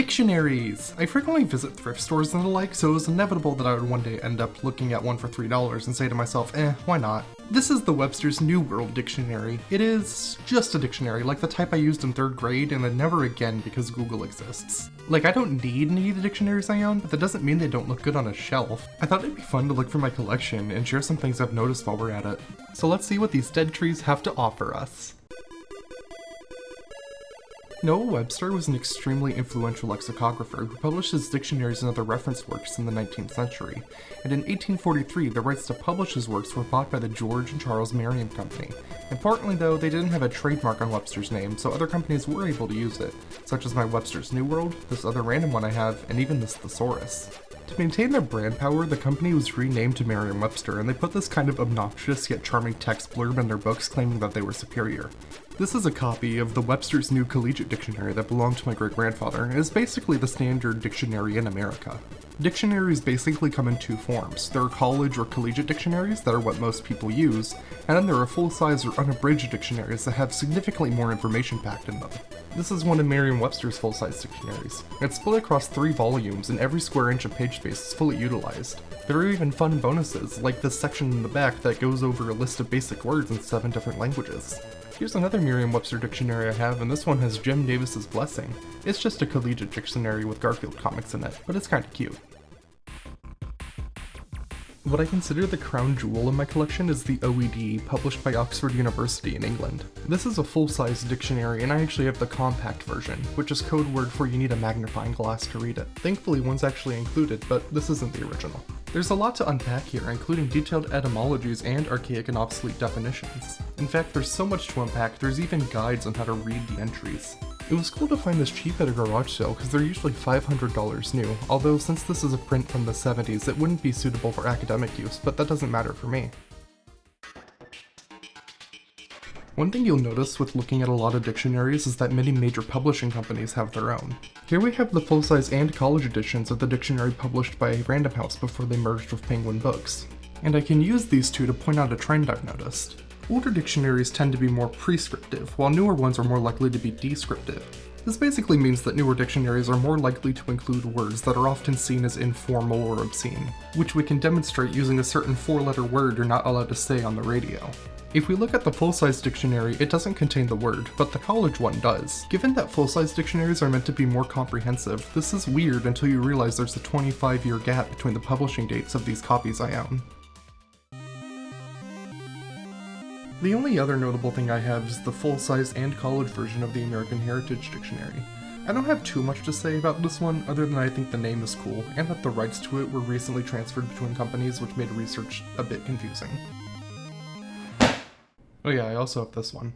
Dictionaries! I frequently visit thrift stores and the like, so it was inevitable that I would one day end up looking at one for $3 and say to myself, why not? This is the Webster's New World Dictionary. It is just a dictionary, like the type I used in 3rd grade, and then never again because Google exists. Like, I don't need any of the dictionaries I own, but that doesn't mean they don't look good on a shelf. I thought it'd be fun to look through my collection and share some things I've noticed while we're at it. So let's see what these dead trees have to offer us. Noah Webster was an extremely influential lexicographer who published his dictionaries and other reference works in the 19th century, and in 1843 the rights to publish his works were bought by the George and Charles Merriam Company. Importantly though, they didn't have a trademark on Webster's name, so other companies were able to use it, such as my Webster's New World, this other random one I have, and even this thesaurus. To maintain their brand power, the company was renamed to Merriam-Webster, and they put this kind of obnoxious yet charming text blurb in their books claiming that they were superior. This is a copy of the Webster's New Collegiate Dictionary that belonged to my great-grandfather, and is basically the standard dictionary in America. Dictionaries basically come in two forms. There are college or collegiate dictionaries that are what most people use, and then there are full-size or unabridged dictionaries that have significantly more information packed in them. This is one of Merriam-Webster's full-size dictionaries. It's split across 3 volumes, and every square inch of page space is fully utilized. There are even fun bonuses, like this section in the back that goes over a list of basic words in 7 different languages. Here's another Merriam-Webster dictionary I have, and this one has Jim Davis's Blessing. It's just a collegiate dictionary with Garfield comics in it, but it's kinda cute. What I consider the crown jewel in my collection is the OED, published by Oxford University in England. This is a full-size dictionary, and I actually have the compact version, which is code word for you need a magnifying glass to read it. Thankfully, one's actually included, but this isn't the original. There's a lot to unpack here, including detailed etymologies and archaic and obsolete definitions. In fact, there's so much to unpack, there's even guides on how to read the entries. It was cool to find this cheap at a garage sale because they're usually $500 new, although since this is a print from the 70s, it wouldn't be suitable for academic use, but that doesn't matter for me. One thing you'll notice with looking at a lot of dictionaries is that many major publishing companies have their own. Here we have the full-size and college editions of the dictionary published by Random House before they merged with Penguin Books. And I can use these two to point out a trend I've noticed. Older dictionaries tend to be more prescriptive, while newer ones are more likely to be descriptive. This basically means that newer dictionaries are more likely to include words that are often seen as informal or obscene, which we can demonstrate using a certain 4-letter word you're not allowed to say on the radio. If we look at the full-size dictionary, it doesn't contain the word, but the college one does. Given that full-size dictionaries are meant to be more comprehensive, this is weird until you realize there's a 25-year gap between the publishing dates of these copies I own. The only other notable thing I have is the full-size and college version of the American Heritage Dictionary. I don't have too much to say about this one, other than I think the name is cool, and that the rights to it were recently transferred between companies, which made research a bit confusing. Oh yeah, I also have this one.